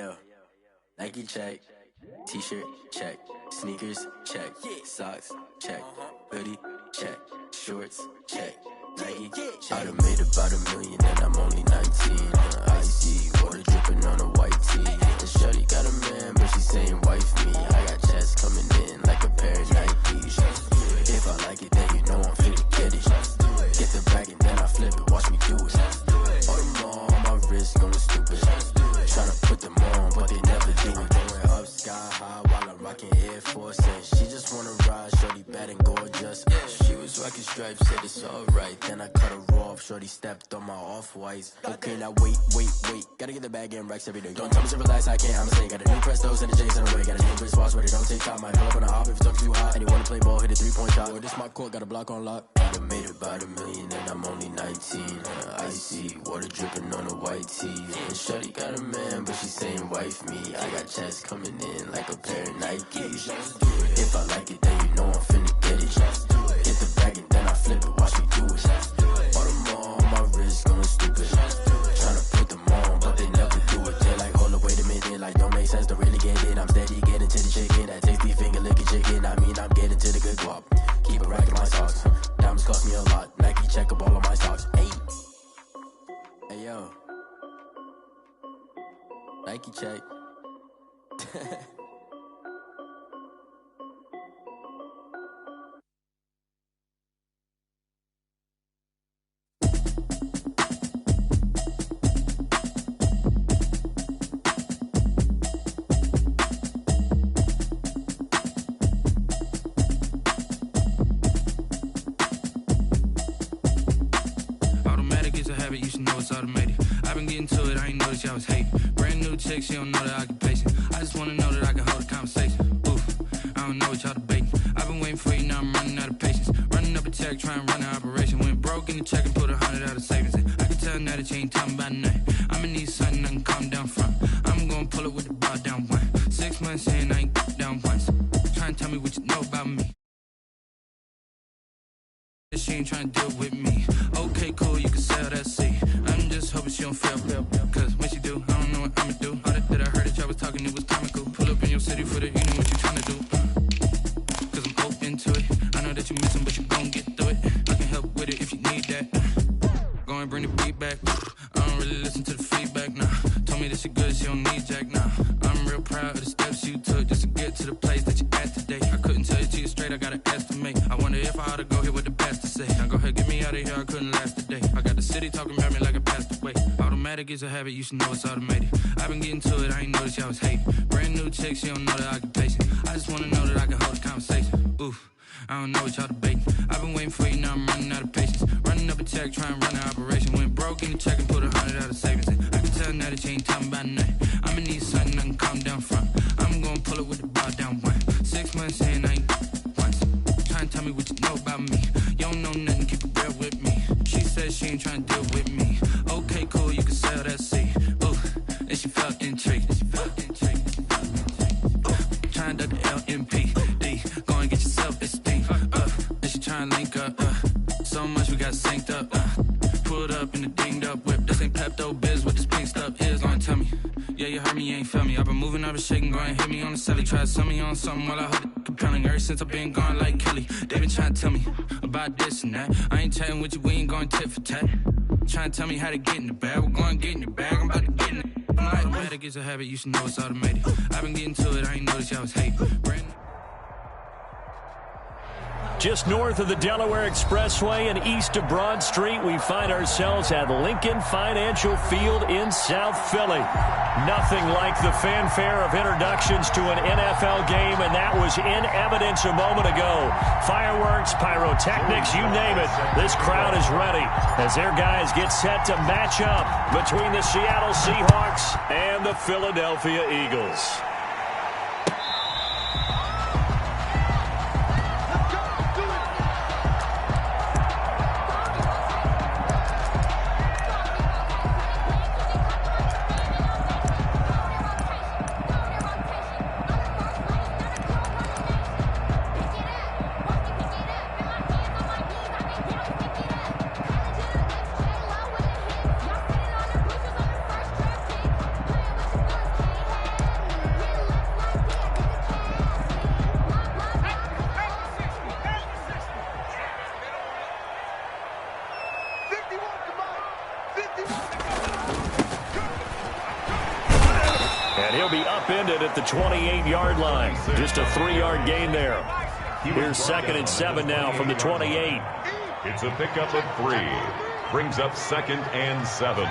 yo, Nike check, t-shirt check, sneakers check, socks check, hoodie check, shorts check, Nike check. I done made about $1 million and I'm only 19. Icy water dripping on a white tee. And shorty got a man, but she saying wife me. I got checks coming in like a pair of Nikes. If I like it, then you know I'm finna get it. Get the bag and then I flip it, watch me do it. All them on my wrist going stupid. Tryna put them on, but they never do it. Going up sky high while I'm rocking Air Force. And she just wanna ride, shorty bad and gorgeous. She was rocking stripes, said it's alright. Then I cut her off, shorty stepped on my off-whites. Okay, now wait. Gotta get the bag and racks every day. Don't tell me to relax, I can't, I'ma say. Got a new Prestos and a J's on the way. Got a new Chris Foss, but it don't take time. Might pull up on a hop if it's up too hot. And you wanna play ball, hit a 3-point shot. Or this my court, got a block on lock. I done made about $1 million and I'm only 19. Icy water dripping on a white tee. And shorty got a man, but she saying wife me. I got checks coming in like a pair of Nikes. If I like it, then you know I'm finna get it. Get the bag and then I flip it, watch me do it. All them on my wrist going stupid. Tryna put them on, but they never do it. They like, hold up, wait a minute, like don't make sense, don't really get it. I'm steady getting to the chicken, that tasty finger licking chicken. I mean, I'm getting to the good guap. Keep a rack in my socks. Diamonds cost me a lot. Nike check up all of my stocks. Hey yo, Nike check. You should know it's automated. I've been getting to it, I ain't noticed y'all was hating. Brand new chick, she don't know the occupation. I just wanna know that I can hold a conversation. Oof, I don't know what y'all debating. I've been waiting for you, now I'm running out of patience. Running up a check, trying to run an operation. Went broke in the check and put 100 out of savings in. I can tell now that you ain't talking about nothing. I'ma need something I can calm down from. I'm gonna pull it with the bar down one. 6 months in, I ain't down once. Trying to tell me what you know about me. She ain't trying to deal with me. Okay, cool, you can sell that seat. I'm just hoping she don't fail. Cause when she do, I don't know what I'ma do. All that I heard that y'all was talking, it was comical. Pull up in your city for the evening, what you trying to do? Cause I'm open to it. I know that you missing, but you gon' get through it. I can help with it if you need that. Go and bring the beat back. I don't really listen to the feedback, nah. Told me that she good, she don't need jack, nah. I'm real proud of the steps you took just to get to the place that you at today. I couldn't tell you to you straight, I gotta estimate. I wonder if I ought to go here with the best to say. Now go ahead, get me out of here, I couldn't last a day. I got the city talking about me like I passed away. Automatic is a habit, you should know it's automated. I've been getting to it, I ain't noticed y'all was hating. Brand new chick, she don't know the occupation. I just wanna know that I can hold a conversation. Oof, I don't know what y'all debating. I've been waiting for you, now I'm running out of patience. Running up a check, trying to run an operation. Went broke in the check and put 100 out of savings in. I can tell now that you ain't talking about nothing. I'ma need something I can calm down from. I'm gonna pull it with the bar down one. 6 months in, I ain't once. Trying to tell me what you know about me. You don't know nothing, keep it real with me. She said she ain't trying to deal with me. Okay, cool, you can sell that seat. Ooh, and she felt intrigued. Trying to duck the LMPD. Go and get your self-esteem up. And she trying to link up. So much we got synced up. Pulled up in the dinged up whip. This ain't Pepto-Biz, what this pink stuff is. Gonna tell me. Yeah, you heard me, you ain't feel me. I've been moving, I've been shaking, go and hit me on the celly. Try to sell me on something while I hold it compelling. Ever since I've been gone like Kelly, they been trying to tell me about this and that. I ain't chatting with you, we ain't going tit for tat. Trying to tell me how to get in the bag. We're going to get in the bag, I'm about to get in it. I'm like, automatic is a habit, you should know it's automated. I've been getting to it, I ain't noticed y'all was hating. Just north of the Delaware Expressway and east of Broad Street, we find ourselves at Lincoln Financial Field in South Philly. Nothing like the fanfare of introductions to an NFL game, and that was in evidence a moment ago. Fireworks, pyrotechnics, you name it. This crowd is ready as their guys get set to match up between the Seattle Seahawks and the Philadelphia Eagles. And he'll be upended at the 28-yard line. Just a 3-yard gain there. Here's 2nd and 7 now from the 28. It's a pickup of 3. Brings up 2nd and 7.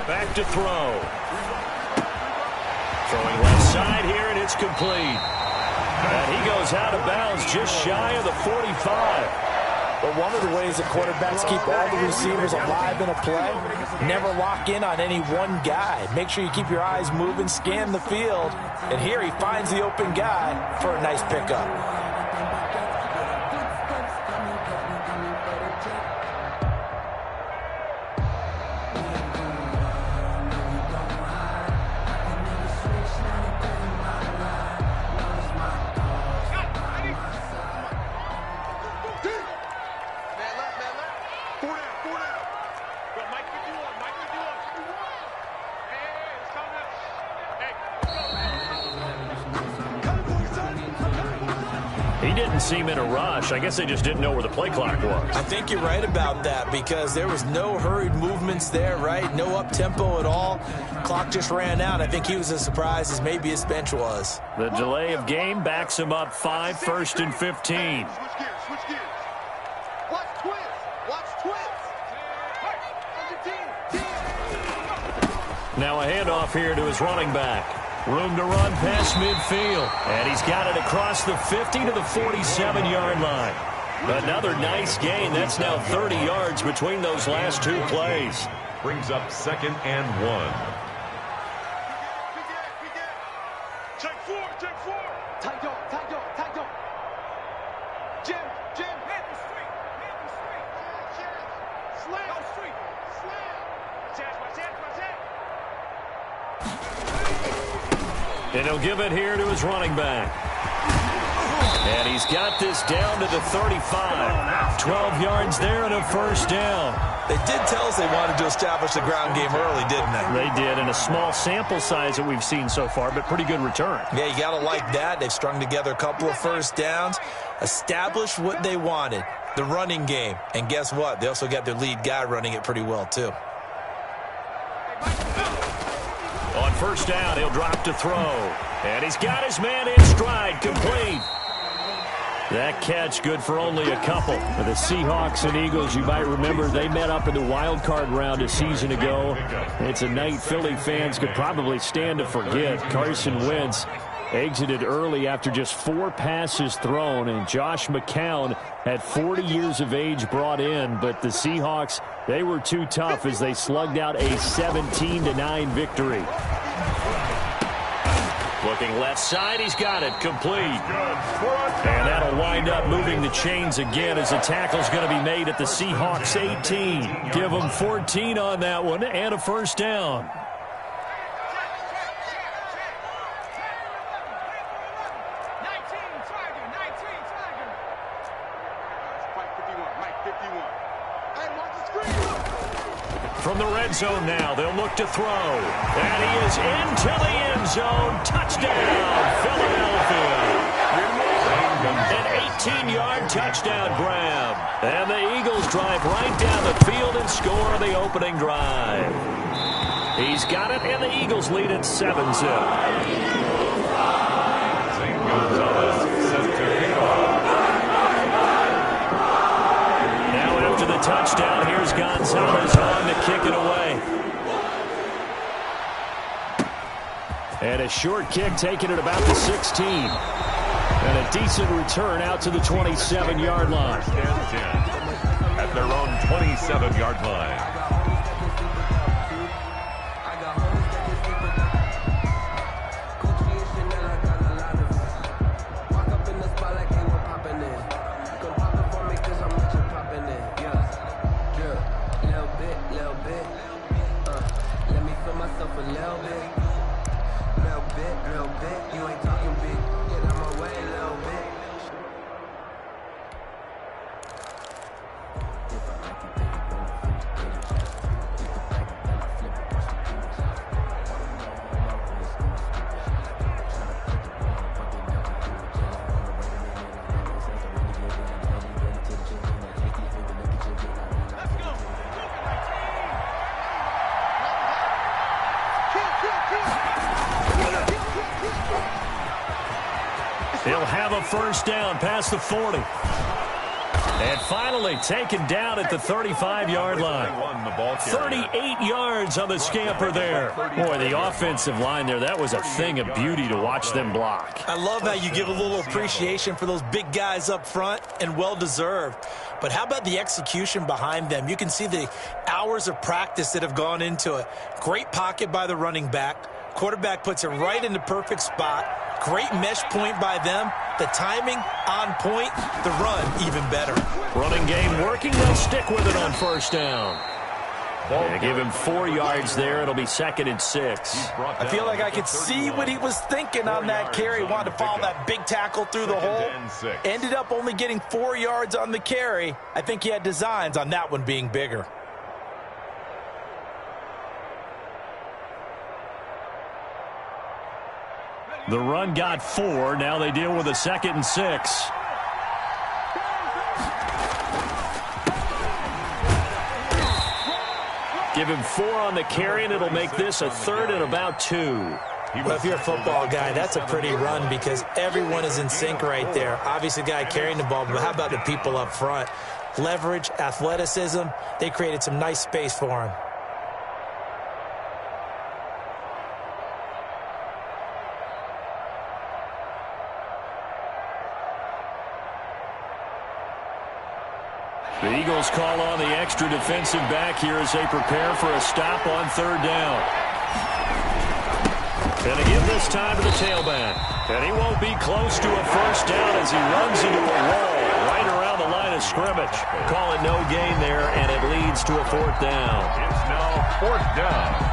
Back to throw. Throwing left side here, and it's complete. And he goes out of bounds just shy of the 45. But one of the ways that quarterbacks keep all the receivers alive in a play, never lock in on any one guy. Make sure you keep your eyes moving, scan the field, and here he finds the open guy for a nice pickup. He didn't seem in a rush. I guess they just didn't know where the play clock was. I think you're right about that because there was no hurried movements there, right? No up-tempo at all. Clock just ran out. I think he was as surprised as maybe his bench was. The delay of game backs him up 5, 1st and 15. Switch gears, switch gears. Watch twins. Watch twins. Now a handoff here to his running back. Room to run past midfield. And he's got it across the 50 to the 47-yard line. Another nice gain. That's now 30 yards between those last 2 plays. Brings up 2nd and 1. Check 4, check 4. Tight dog, tight dog, tight dog. Jim, Jim. Hit the street, hit the street. Slam. No street, slam. Chance, my chance. And he'll give it here to his running back. And he's got this down to the 35. 12 yards there and a first down. They did tell us they wanted to establish the ground game early, didn't they? They did, in a small sample size that we've seen so far, but pretty good return. Yeah, you got to like that. They've strung together a couple of first downs, established what they wanted, the running game. And guess what? They also got their lead guy running it pretty well, too. On first down, he'll drop to throw. And he's got his man in stride, complete. That catch good for only a couple. For the Seahawks and Eagles, you might remember they met up in the wild card round a season ago. It's a night Philly fans could probably stand to forget. Carson Wentz exited early after just 4 passes thrown, and Josh McCown at 40 years of age brought in, but the Seahawks, they were too tough as they slugged out a 17-9 victory. Looking left side, he's got it, complete. And that'll wind up moving the chains again as the tackle's going to be made at the Seahawks 18. Give them 14 on that one and a first down. From the red zone now, they'll look to throw. And he is into the end zone. Touchdown, Philadelphia. An 18-yard touchdown grab. And the Eagles drive right down the field and score the opening drive. He's got it, and the Eagles lead at 7-zip. Now after the touchdown, here's Gonzalez on to kick it away. And a short kick taken at about the 16. And a decent return out to the 27-yard line. At their own 27-yard line. have a first down past the 40. And finally taken down at the 35-yard line. 38 yards on the scamper there. Boy, the offensive line there, that was a thing of beauty to watch them block. I love how you give a little appreciation for those big guys up front, and well-deserved. But how about the execution behind them? You can see the hours of practice that have gone into it. Great pocket by the running back. Quarterback puts it right in the perfect spot. Great mesh point by them. The timing on point. The run even better. Running game working. They'll stick with it on first down. Yeah, give him 4 yards there. It'll be 2nd and 6. I feel like I could see what he was thinking on that carry. Wanted to follow that big tackle through the hole. Ended up only getting 4 yards on the carry. I think he had designs on that one being bigger. The run got 4. Now they deal with a 2nd and 6. Give him 4 on the carry, and it'll make this a 3rd and about 2. Well, if you're a football guy, that's a pretty run because everyone is in sync right there. Obviously, the guy carrying the ball, but how about the people up front? Leverage, athleticism, they created some nice space for him. The Eagles call on the extra defensive back here as they prepare for a stop on 3rd down. And again this time to the tailback. And he won't be close to a first down as he runs into a wall right around the line of scrimmage. Call it no gain there, and it leads to a 4th down. It's now 4th down.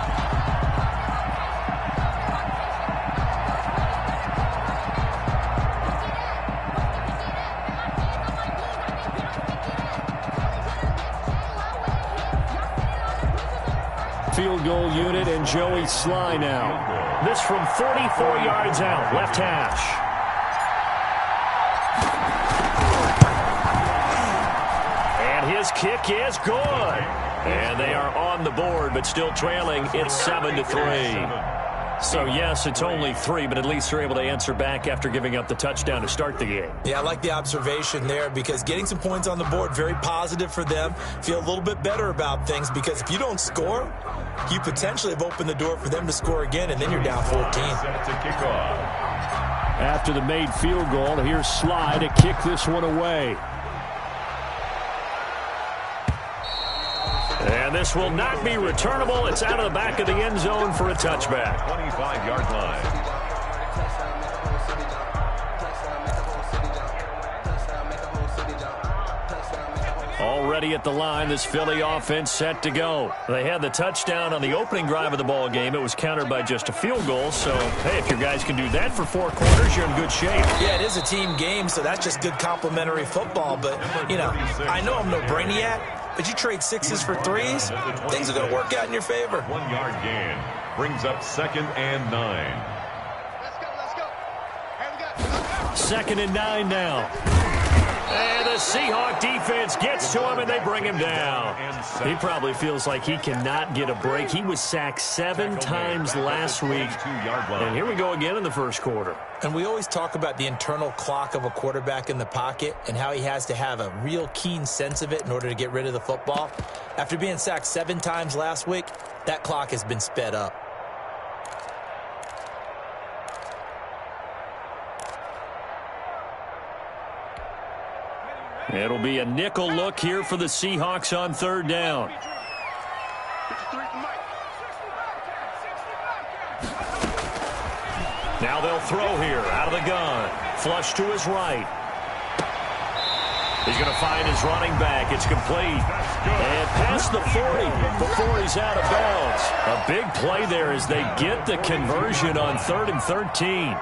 Field goal unit and Joey Sly now. This from 44 yards out, left hash. And his kick is good. And they are on the board, but still trailing. It's 7-3. So, yes, it's only 3, but at least they're able to answer back after giving up the touchdown to start the game. Yeah, I like the observation there because getting some points on the board, very positive for them. Feel a little bit better about things because if you don't score, you potentially have opened the door for them to score again, and then you're down 14. After the made field goal, here's Sly to kick this one away. And this will not be returnable. It's out of the back of the end zone for a touchback. 25-yard line. Already at the line, this Philly offense set to go. They had the touchdown on the opening drive of the ball game. It was countered by just a field goal. So, hey, if your guys can do that for 4 quarters, you're in good shape. Yeah, it is a team game, so that's just good complementary football. But, you know, I know I'm no brainiac, but you trade 6s for 3s, things are going to work out in your favor. 1-yard gain brings up 2nd and 9. Let's go. 2nd and 9 now. And the Seahawk defense gets to him, and they bring him down. He probably feels like he cannot get a break. He was sacked 7 times last week. And here we go again in the first quarter. And we always talk about the internal clock of a quarterback in the pocket and how he has to have a real keen sense of it in order to get rid of the football. After being sacked 7 times last week, that clock has been sped up. It'll be a nickel look here for the Seahawks on 3rd down. Now they'll throw here out of the gun. Flush to his right. He's going to find his running back. It's complete. And past the 40 before he's out of bounds. A big play there as they get the conversion on 3rd and 13.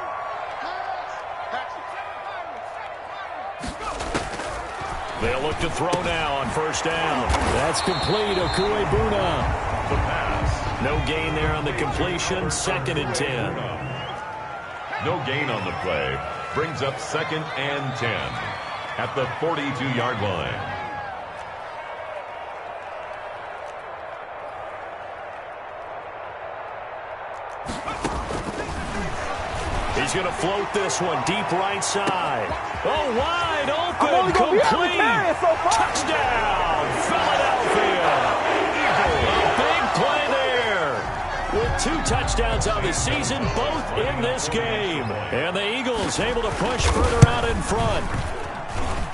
They'll look to throw now on 1st down. That's complete. Okuebuna. The pass. No gain there on the completion. 2nd and 10. No gain on the play. Brings up 2nd and 10 at the 42-yard line. He's going to float this one deep right side. Oh, wide open, complete. Touchdown, Philadelphia. A big play there. With 2 touchdowns on the season, both in this game. And the Eagles able to push further out in front.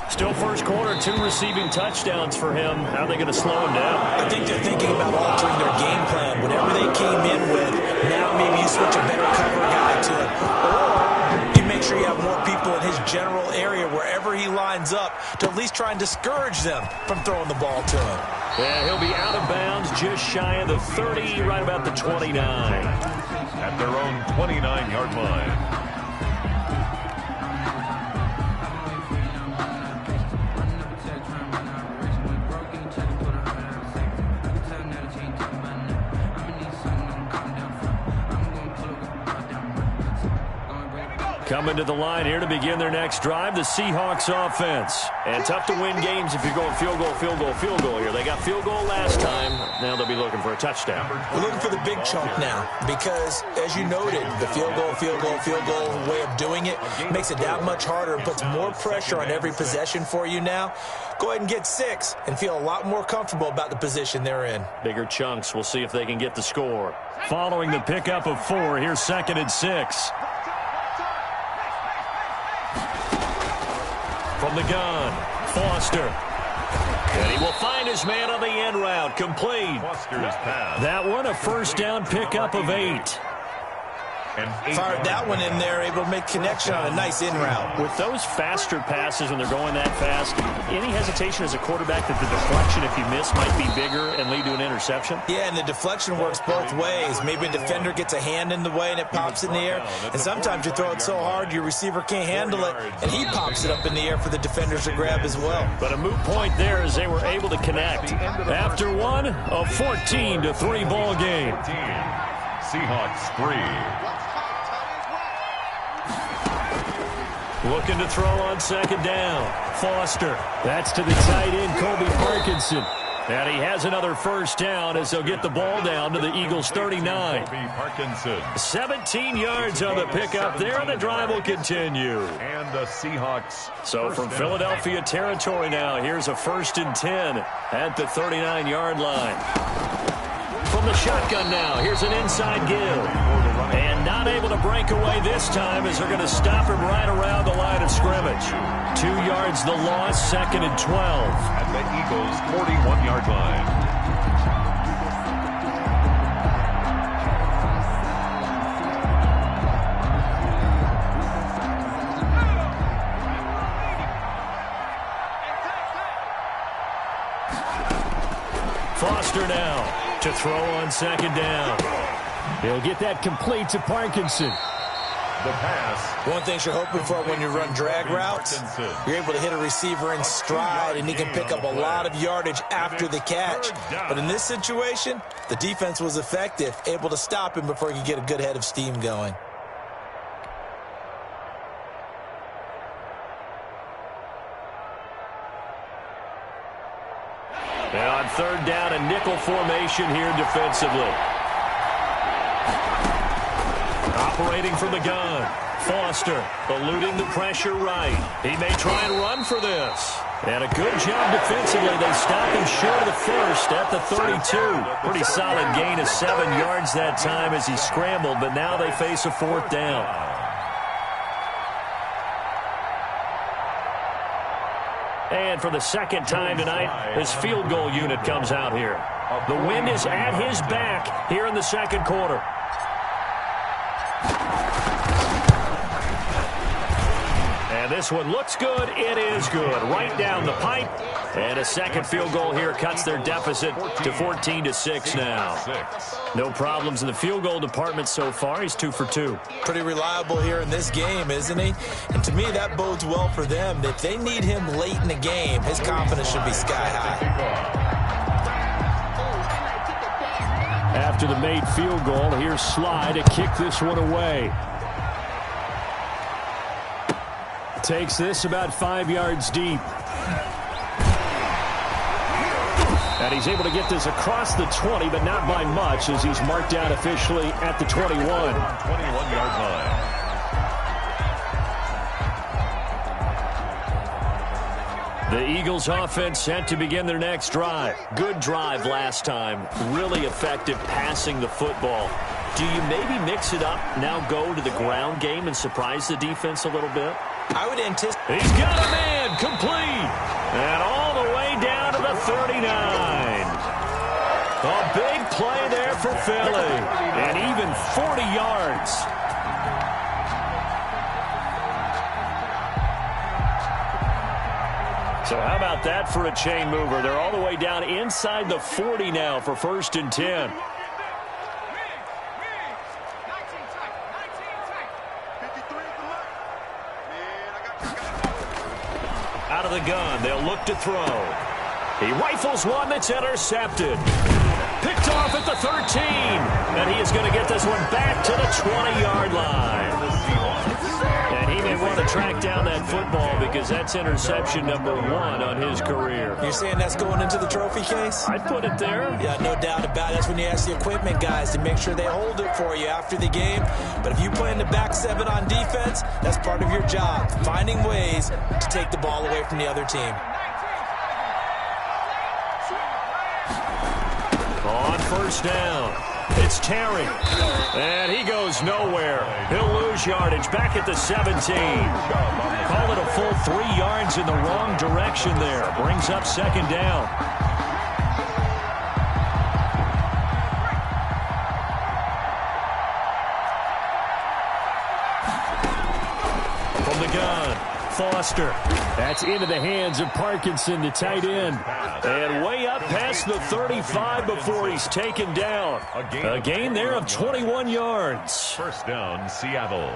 Still first quarter, 2 receiving touchdowns for him. How are they going to slow him down? I think they're thinking about altering their game plan. Whatever they came in with, now maybe you switch a better cover guy to it. Or you make sure you have more people in his general area wherever he lines up to at least try and discourage them from throwing the ball to him. Yeah, he'll be out of bounds just shy of the 30, right about the 29. At their own 29-yard line. Coming to the line here to begin their next drive, the Seahawks offense. And tough to win games if you're going field goal, field goal, field goal here. They got field goal last time. Now they'll be looking for a touchdown. We're looking for the big chunk now because, as you noted, the field goal way of doing it makes it that much harder and puts more pressure on every possession for you now. Go ahead and get 6 and feel a lot more comfortable about the position they're in. Bigger chunks. We'll see if they can get the score. Following the pickup of 4, here's 2nd and 6. From the gun, Foster. And he will find his man on the end route, complete. Foster's pass. That one, a first down pickup of 8. Fired that one in there, able to make connection on a nice in route. With those faster passes when they're going that fast, any hesitation as a quarterback that the deflection, if you miss, might be bigger and lead to an interception? Yeah, and the deflection works both ways. Maybe a defender gets a hand in the way and it pops in the air. And sometimes you throw it so hard your receiver can't handle it, and he pops it up in the air for the defenders to grab as well. But a moot point there as they were able to connect. After one, a 14-3 ball game. Seahawks 3. Looking to throw on 2nd down. Foster. That's to the tight end, Colby Parkinson. And he has another first down as they'll get the ball down to the Eagles' 39. Colby Parkinson. 17 yards on the pickup there, and the drive will continue. And the Seahawks. So from Philadelphia territory now, here's a 1st and 10 at the 39-yard line. From the shotgun now, here's an inside give. And not able to break away this time as they're going to stop him right around the line of scrimmage. 2 yards the loss, 2nd and 12. At the Eagles' 41-yard line. Foster now to throw on 2nd down. He'll get that complete to Parkinson. The pass. One thing you're hoping for when you run drag routes, you're able to hit a receiver in stride, and he can pick up a lot of yardage after the catch. But in this situation, the defense was effective, able to stop him before he could get a good head of steam going. And on 3rd down, a nickel formation here defensively. Operating from the gun. Foster eluding the pressure right. He may try and run for this. And a good job defensively. They stop him short of the first at the 32. Pretty solid gain of 7 yards that time as he scrambled, but now they face a 4th down. And for the 2nd time tonight, his field goal unit comes out here. The wind is at his back here in the 2nd quarter. And this one looks good. It is good. Right down the pipe. And a 2nd field goal here cuts their deficit to 14-6 now. No problems in the field goal department so far. He's 2 for 2. Pretty reliable here in this game, isn't he? And to me, that bodes well for them. If they need him late in the game, his confidence should be sky high. After the made field goal, here's Sly to kick this one away. Takes this about 5 yards deep. And he's able to get this across the 20, but not by much as he's marked down officially at the 21. 21-yard line. The Eagles offense set to begin their next drive. Good drive last time. Really effective passing the football. Do you maybe mix it up, now go to the ground game and surprise the defense a little bit? I would anticipate. He's got a man complete. And all the way down to the 39. A big play there for Philly. And even 40 yards. So how about that for a chain mover? They're all the way down inside the 40 now for 1st and 10. Out of the gun, they'll look to throw. He rifles one that's intercepted. Picked off at the 13. And he is going to get this one back to the 20-yard line. And he may want to track down that football because that's interception number 1 on his career. You're saying that's going into the trophy case? I'd put it there. Yeah, no doubt about it. That's when you ask the equipment guys to make sure they hold it for you after the game. But if you play in the back 7 on defense, that's part of your job, finding ways to take the ball away from the other team. On 1st down, it's Terry. And he goes nowhere. He'll lose yardage back at the 17. Call it a full 3 yards in the wrong direction there. Brings up 2nd down. From the gun, Foster. That's into the hands of Parkinson, the tight end. And way up past the 35 before he's taken down. A gain there of 21 yards. 1st down, Seattle.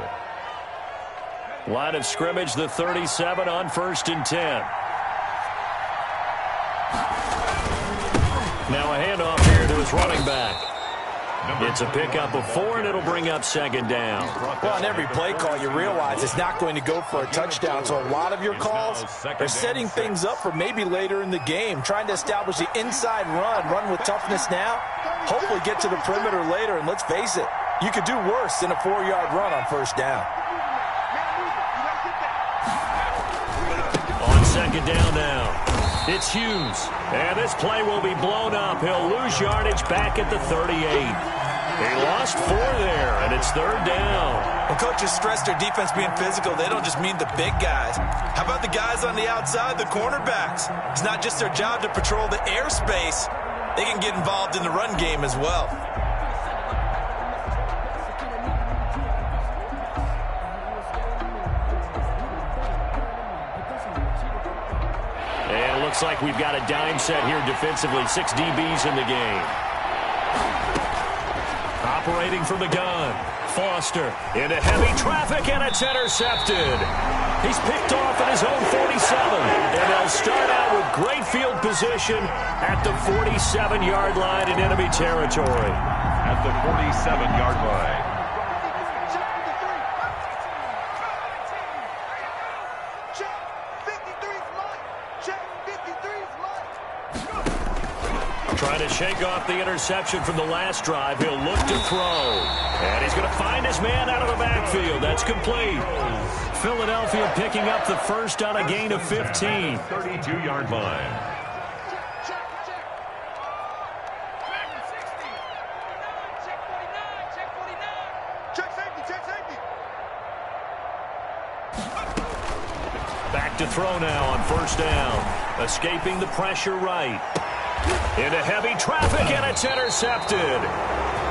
Line of scrimmage, the 37 on 1st and 10. Now a handoff here to his running back. It's a pickup of 4, and it'll bring up 2nd down. Well, on every play call, you realize it's not going to go for a touchdown. So a lot of your calls are setting things up for maybe later in the game, trying to establish the inside run with toughness now, hopefully get to the perimeter later. And let's face it, you could do worse than a 4-yard run on 1st down. On 2nd down now. It's Hughes, and this play will be blown up. He'll lose yardage back at the 38. He lost 4 there, and it's 3rd down. When coaches stress their defense being physical, they don't just mean the big guys. How about the guys on the outside, the cornerbacks? It's not just their job to patrol the airspace. They can get involved in the run game as well. And it looks like we've got a dime set here defensively. 6 DBs in the game. Operating from the gun. Foster into heavy traffic, and it's intercepted. He's picked off at his own 47. And they'll start out with great field position at the 47-yard line in enemy territory. At the 47-yard line. Trying to shake off the interception from the last drive. He'll look to throw. And he's going to find his man out of the backfield. That's complete. Philadelphia picking up the 1st on a gain of 15. 32-yard line. Back to throw now on 1st down. Escaping the pressure right. Into heavy traffic, and it's intercepted.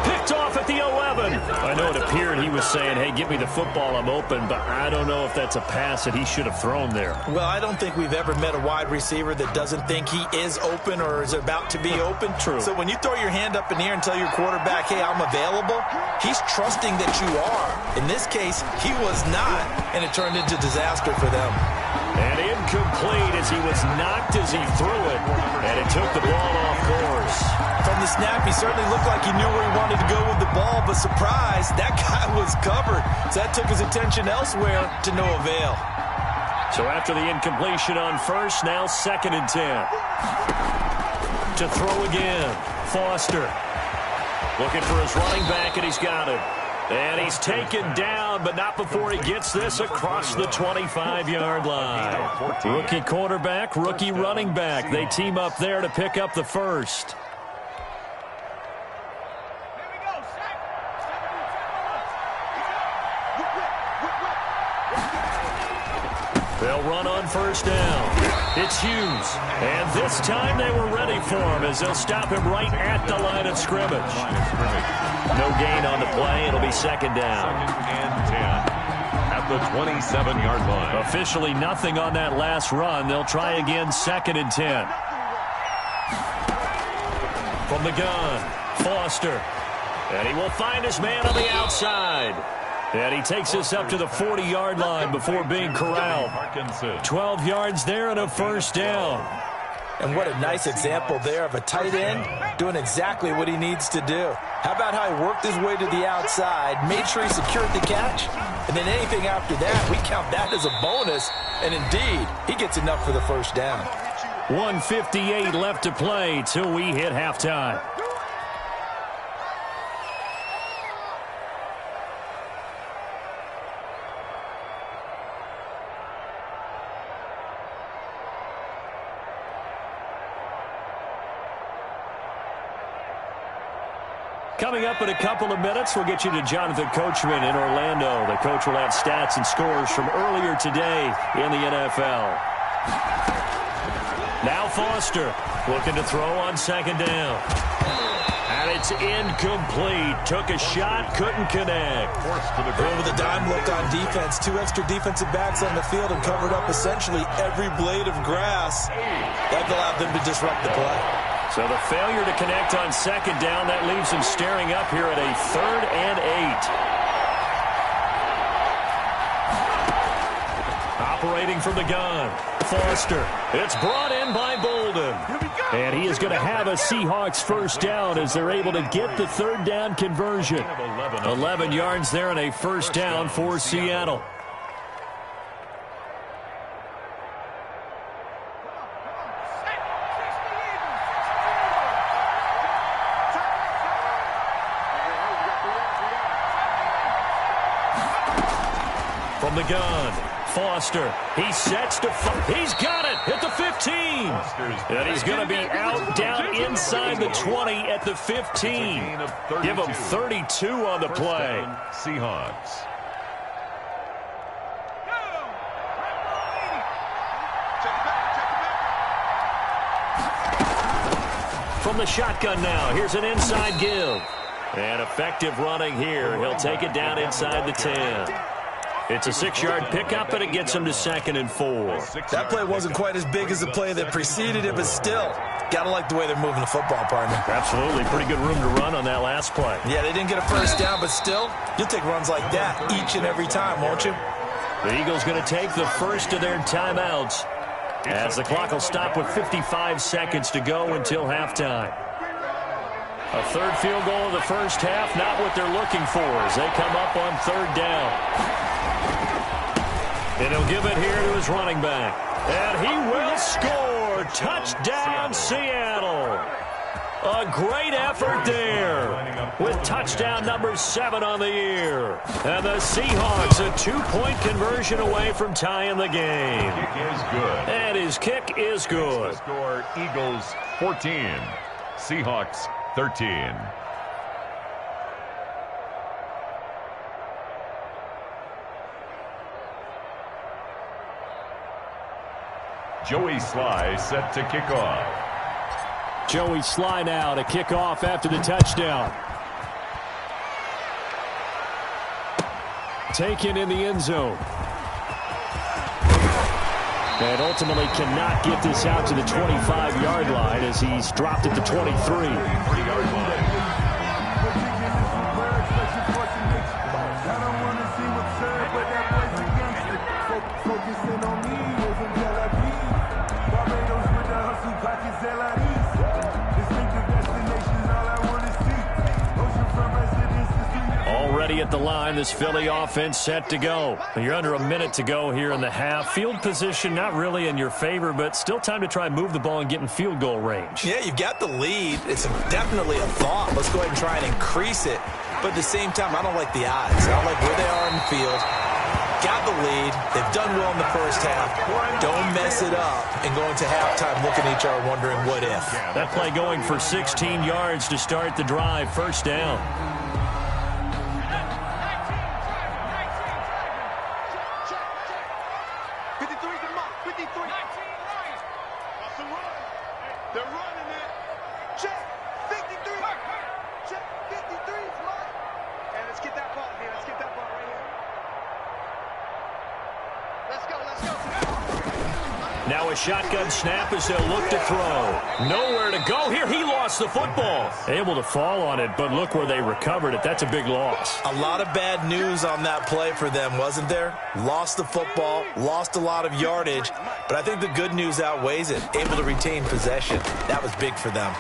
Picked off at the 11. I know it appeared he was saying, hey, give me the football, I'm open, but I don't know if that's a pass that he should have thrown there. Well, I don't think we've ever met a wide receiver that doesn't think he is open or is about to be open. True. So when you throw your hand up in the air and tell your quarterback, hey, I'm available, he's trusting that you are. In this case, he was not, and it turned into disaster for them. And incomplete as he was knocked as he threw it, and it took the ball off course. From the snap, he certainly looked like he knew where he wanted to go with the ball, but surprise, that guy was covered. So that took his attention elsewhere to no avail. So after the incompletion on 1st, now 2nd and 10. To throw again, Foster. Looking for his running back, and he's got it. And he's taken down, but not before he gets this across the 25-yard line. Rookie quarterback, rookie running back. They team up there to pick up the first. They'll run on first down. It's Hughes. And this time they were ready for him as they'll stop him right at the line of scrimmage. No gain on the play. It'll be second down. Second and 10 at the 27-yard line. Officially nothing on that last run. They'll try again second and 10. From the gun, Foster. And he will find his man on the outside. And he takes us up to the 40-yard line before being corralled. 12 yards there and a first down. And what a nice example there of a tight end doing exactly what he needs to do. How about how he worked his way to the outside, made sure he secured the catch, and then anything after that, we count that as a bonus. And indeed, he gets enough for the first down. 1:58 left to play till we hit halftime. Coming up in a couple of minutes, we'll get you to Jonathan Coachman in Orlando. The coach will have stats and scores from earlier today in the NFL. Now Foster looking to throw on second down. And it's incomplete. Took a shot, couldn't connect. With a dime look on defense, 2 extra defensive backs on the field and covered up essentially every blade of grass. That allowed them to disrupt the play. So the failure to connect on second down, that leaves him staring up here at a 3rd and 8. Operating from the gun, Foster. It's brought in by Bolden. And he is going to have a Seahawks first down as they're able to get the 3rd down conversion. 11 yards there and a first down for Seattle. From the gun, Foster. He sets to he's got it at the 15. And he's going to be out down inside the 20 at the 15. Give him 32 on the play. Seahawks. From the shotgun now, here's an inside give. And effective running here. He'll take it down inside the 10. It's a 6-yard pickup, and it gets him to 2nd and 4. That play wasn't quite as big as the play that preceded it, but still, got to like the way they're moving the football, partner. Absolutely. Pretty good room to run on that last play. Yeah, they didn't get a first down, but still, you'll take runs like that each and every time, won't you? The Eagles going to take the first of their timeouts as the clock will stop with 55 seconds to go until halftime. A 3rd field goal of the first half, not what they're looking for as they come up on 3rd down. And he'll give it here to his running back. And he will score. Touchdown, Seattle. A great effort there with touchdown number 7 on the year. And the Seahawks a 2-point conversion away from tying the game. Kick is good. And his kick is good. Score Eagles 14, Seahawks 13. Joey Sly set to kick off. Joey Sly now to kick off after the touchdown. Taken in the end zone. And ultimately cannot get this out to the 25-yard line as he's dropped at the 23. 3-yard line. Already at the line, this Philly offense set to go. You're under a minute to go here in the half. Field position not really in your favor, but still time to try and move the ball and get in field goal range. Yeah, you've got the lead. It's definitely a thought. Let's go ahead and try and increase it. but at the same time, I don't like the odds. I don't like where they are in the field. Got the lead. They've done well in the first half. Don't mess it up and go into halftime looking at each other wondering what if. That play going for 16 yards to start the drive. First down. They're running it. Check. 53. Check. 53 is mine. And let's get that ball here. Let's get that ball right here. Let's go. Let's go. Now a shotgun snap as they'll look to throw. Nowhere to go here. He lost the football. Able to fall on it, but look where they recovered it. That's a big loss. A lot of bad news on that play for them, wasn't there? Lost the football, lost a lot of yardage, but I think the good news outweighs it. Able to retain possession. That was big for them.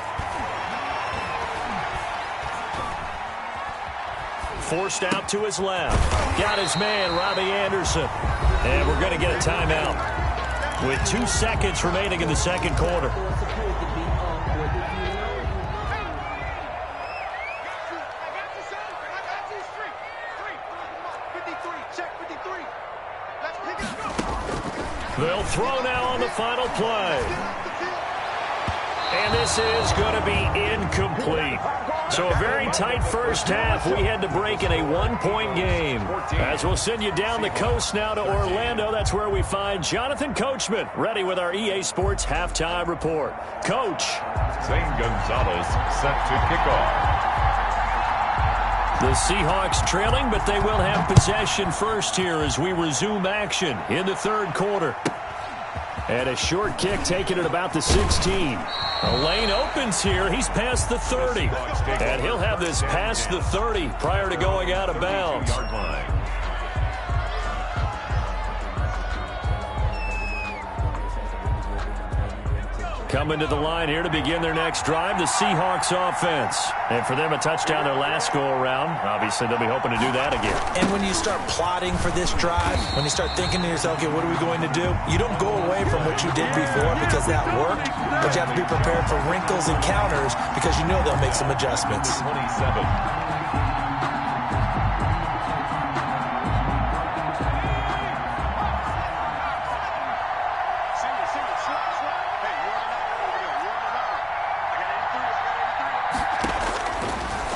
Forced out to his left. Got his man, Robbie Anderson. And we're going to get a timeout with 2 seconds remaining in the second quarter. They'll throw now on the final play. And this is going to be incomplete. So a very tight first half. We had to break in a 1-point game. As we'll send you down the coast now to Orlando. That's where we find Jonathan Coachman ready with our EA Sports halftime report. Coach. Zane Gonzalez set to kick off. The Seahawks trailing, but they will have possession first here as we resume action in the third quarter. And a short kick taken at about the 16. A lane opens here. He's past the 30. And he'll have this past the 30 prior to going out of bounds. Coming to the line here to begin their next drive, the Seahawks offense. And for them, a touchdown their last go-around. Obviously, they'll be hoping to do that again. And when you start plotting for this drive, when you start thinking to yourself, okay, what are we going to do? You don't go away from what you did before because that worked, but you have to be prepared for wrinkles and counters because you know they'll make some adjustments. 27.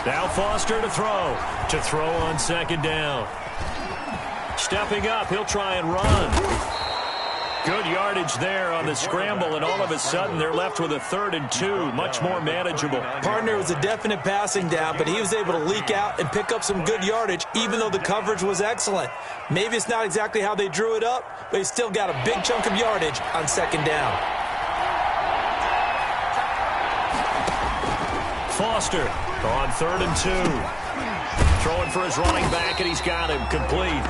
Now Foster to throw. To throw on second down. Stepping up, he'll try and run. Good yardage there on the scramble, and all of a sudden they're left with a 3rd and 2. Much more manageable. Partner was a definite passing down, but he was able to leak out and pick up some good yardage, even though the coverage was excellent. Maybe it's not exactly how they drew it up, but he still got a big chunk of yardage on second down. Foster on 3rd and 2. Throwing for his running back, and he's got him complete.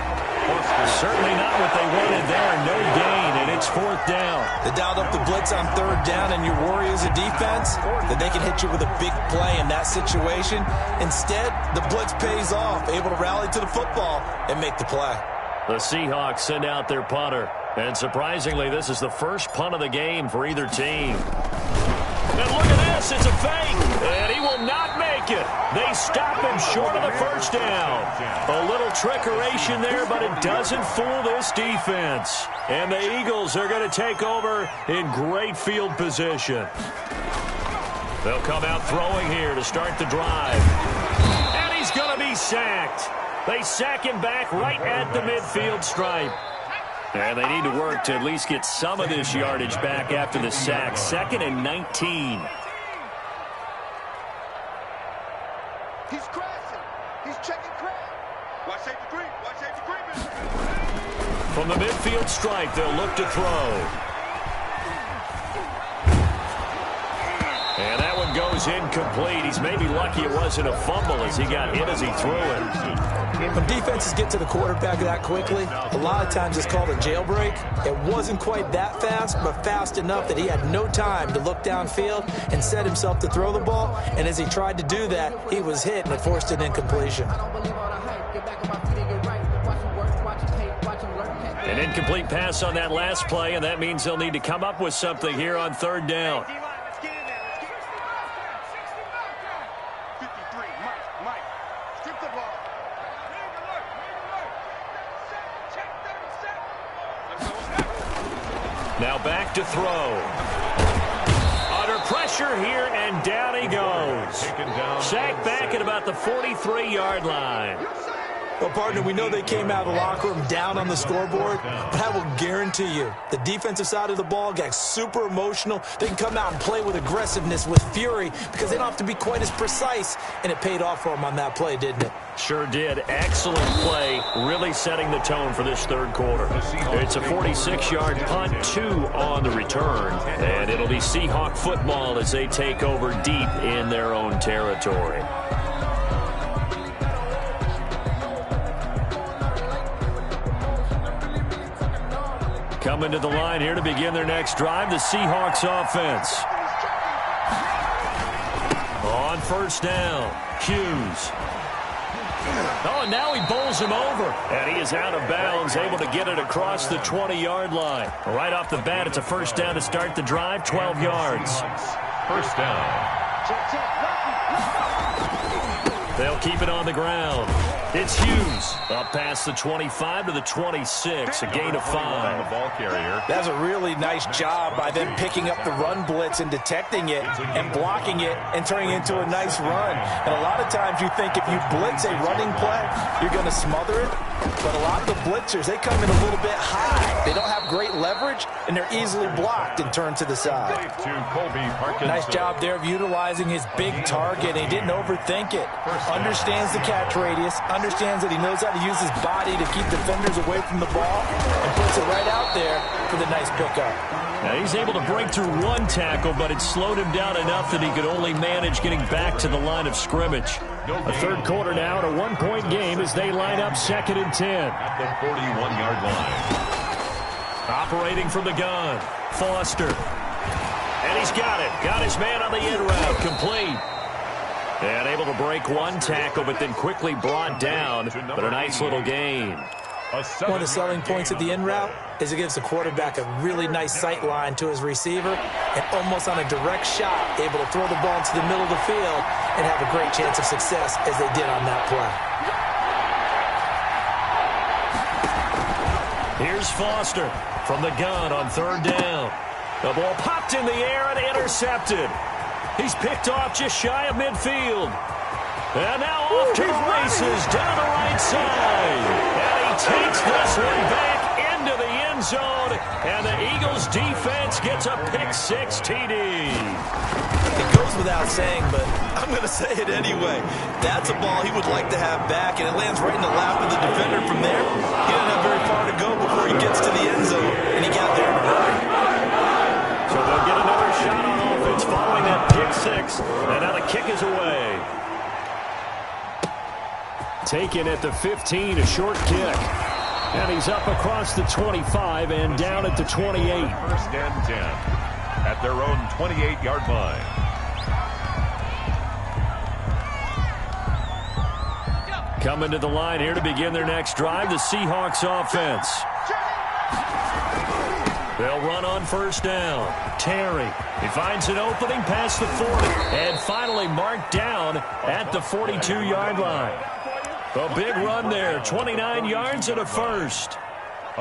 Certainly not what they wanted there. No gain, and it's 4th down. They dialed up the blitz on 3rd down, and you worry as a defense that they can hit you with a big play in that situation. Instead, the blitz pays off, able to rally to the football and make the play. The Seahawks send out their punter. And surprisingly, this is the first punt of the game for either team. And look at this, it's a fake, and he will not make it. They stop him short of the first down. A little trickeration there, but it doesn't fool this defense. And the Eagles are going to take over in great field position. They'll come out throwing here to start the drive. And he's going to be sacked. They sack him back right at the midfield stripe. And they need to work to at least get some of this yardage back after the sack. 2nd and 19. He's crashing. He's checking crash. Watch safety green. Watch safety green. From the midfield stripe, they'll look to throw. And that one goes incomplete. He's maybe lucky it wasn't a fumble as he got hit as he threw it. When defenses get to the quarterback that quickly, a lot of times it's called a jailbreak. It wasn't quite that fast, but fast enough that he had no time to look downfield and set himself to throw the ball. And as he tried to do that, he was hit and it forced an incompletion. An incomplete pass on that last play, and that means they'll need to come up with something here on 3rd down. Strip the back to throw. Under pressure here, and down he goes. Sacked back at about the 43-yard line. Well, partner, we know they came out of the locker room down on the scoreboard, but I will guarantee you the defensive side of the ball got super emotional. They can come out and play with aggressiveness, with fury, because they don't have to be quite as precise, and it paid off for them on that play, didn't it? Sure did. Excellent play, really setting the tone for this third quarter. It's a 46-yard punt, 2 on the return, and it'll be Seahawk football as they take over deep in their own territory. Coming to the line here to begin their next drive, the Seahawks offense. On first down, Hughes. Oh, and now he bowls him over. And he is out of bounds, able to get it across the 20-yard line. Right off the bat, it's a first down to start the drive, 12 yards. First down. They'll keep it on the ground. It's Hughes up past the 25 to the 26, a gain of 5. Ball carrier. That's a really nice job by them picking up the run blitz and detecting it and blocking it and turning it into a nice run. And a lot of times you think if you blitz a running play, you're going to smother it. But a lot of the blitzers, they come in a little bit high. They don't have great leverage, and they're easily blocked and turned to the side. Nice job there of utilizing his big target. He didn't overthink it. Understands the catch radius, understands that he knows how to use his body to keep defenders away from the ball, and puts it right out there for the nice pickup. Now he's able to break through one tackle, but it slowed him down enough that he could only manage getting back to the line of scrimmage. A third quarter now and a one-point game as they line up 2nd and 10. At the 41-yard line. Operating from the gun, Foster. And he's got it. Got his man on the in route, complete. And able to break one tackle, but then quickly brought down. But a nice little gain. One of the selling points of the in route is it gives the quarterback a really nice sight line to his receiver, and almost on a direct shot, able to throw the ball into the middle of the field and have a great chance of success as they did on that play. Here's Foster from the gun on third down. The ball popped in the air and intercepted. He's picked off just shy of midfield. And now off to the races down the right side. And he takes this one back into the end zone. And the Eagles defense gets a pick-6 TD. It goes without saying, but I'm going to say it anyway. That's a ball he would like to have back, and it lands right in the lap of the defender from there. He doesn't have very far to go before he gets to the end zone, and he got there in a hurry. So they'll get another shot on offense following that pick-6, and now the kick is away. Taken at the 15, a short kick. And he's up across the 25 and down at the 28. First and 10 at their own 28-yard line. Coming to the line here to begin their next drive, the Seahawks offense. They'll run on first down. Terry, he finds an opening past the 40 and finally marked down at the 42-yard line. A big run there, 29 yards and a first.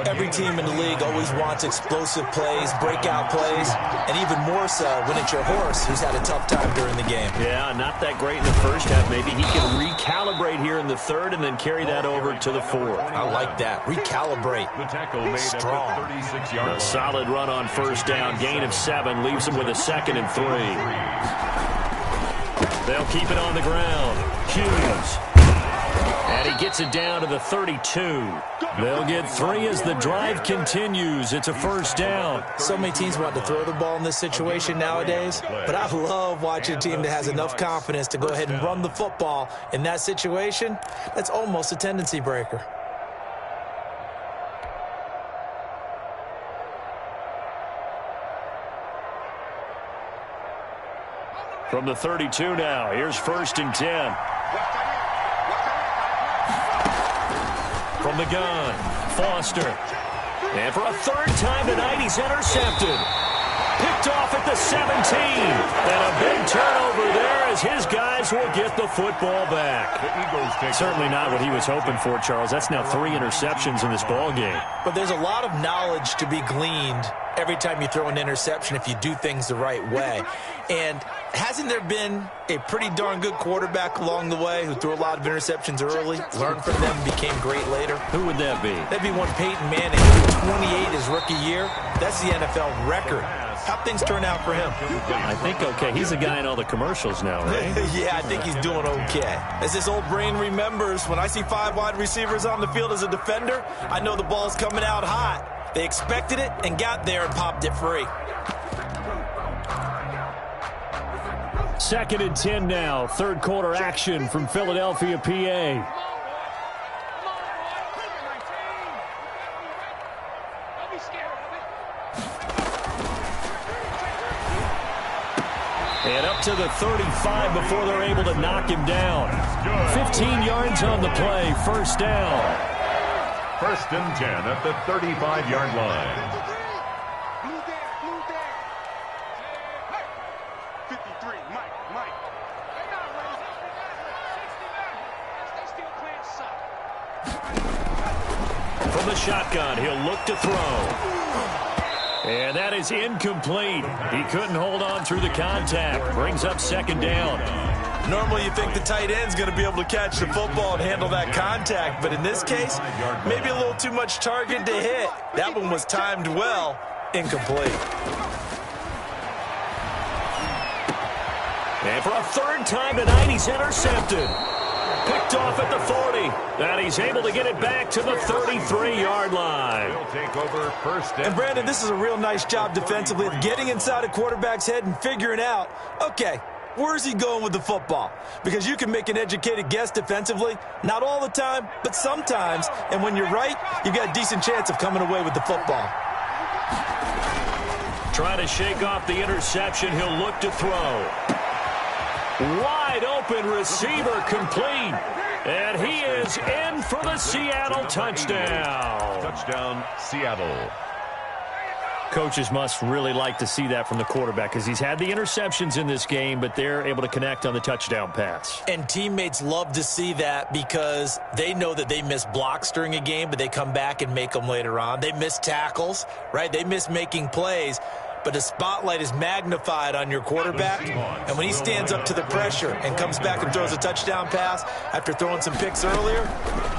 Every team in the league always wants explosive plays, breakout plays, and even more so when it's your horse who's had a tough time during the game. Yeah, not that great in the first half. Maybe he can recalibrate here in the third and then carry that over to the fourth. I like that. Recalibrate. The tackle made strong. at the 36-yard line. A solid run on first down. Gain of 7 leaves him with a 2nd and 3. They'll keep it on the ground. Hughes. And he gets it down to the 32. They'll get 3 as the drive continues. It's a first down. So many teams want to throw the ball in this situation nowadays, but I love watching a team that has enough confidence to go ahead and run the football. In that situation, that's almost a tendency breaker. From the 32 now, here's first and 10. From the gun, Foster. And for a third time tonight, he's intercepted. Picked off at the 17. And a big turnover there as his guys will get the football back. The Eagles take Certainly not what he was hoping for, Charles. That's now 3 interceptions in this ball game. But there's a lot of knowledge to be gleaned every time you throw an interception if you do things the right way. And hasn't there been a pretty darn good quarterback along the way who threw a lot of interceptions early, learned from them, and became great later? Who would that be? That'd be one Peyton Manning, who threw 28 his rookie year. That's the NFL record. How'd things turn out for him? I think okay. He's a guy in all the commercials now, right? Yeah, I think he's doing okay. As this old brain remembers, when I see 5 wide receivers on the field as a defender, I know the ball's coming out hot. They expected it and got there and popped it free. 2nd and 10 now. Third quarter action from Philadelphia, PA. And up to the 35 before they're able to knock him down. 15 yards on the play. First down. 1st and 10 at the 35-yard line. 53, Mike. From the shotgun, he'll look to throw. And that is incomplete. He couldn't hold on through the contact. Brings up 2nd down. Normally you think the tight end's going to be able to catch the football and handle that contact, but in this case, maybe a little too much target to hit. That one was timed well. Incomplete. And for a 3rd time tonight, he's intercepted. Picked off at the 40. And he's able to get it back to the 33-yard line. He'll take over 1st And Brandon, this is a real nice job defensively of getting inside a quarterback's head and figuring out, okay, where's he going with the football? Because you can make an educated guess defensively, not all the time, but sometimes. And when you're right, you've got a decent chance of coming away with the football. Trying to shake off the interception. He'll look to throw. Wide open receiver complete. And he is in for the Seattle touchdown. Touchdown, Seattle. Coaches must really like to see that from the quarterback because he's had the interceptions in this game, but they're able to connect on the touchdown pass. And teammates love to see that because they know that they miss blocks during a game, but they come back and make them later on. They miss tackles, right? They miss making plays. But the spotlight is magnified on your quarterback, and when he stands up to the pressure and comes back and throws a touchdown pass after throwing some picks earlier,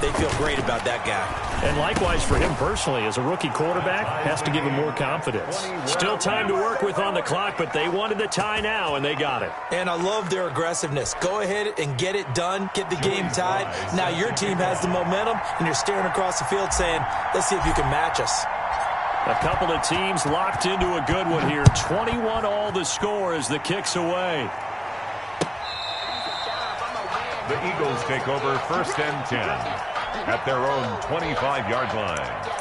they feel great about that guy. And likewise for him personally, as a rookie quarterback, has to give him more confidence. Still time to work with on the clock, but they wanted the tie now, and they got it. And I love their aggressiveness. Go ahead and get it done, get the game tied. Now your team has the momentum, and you're staring across the field saying, let's see if you can match us. A couple of teams locked into a good one here. 21 all the score as the kick's away. The Eagles take over 1st and 10 at their own 25-yard line.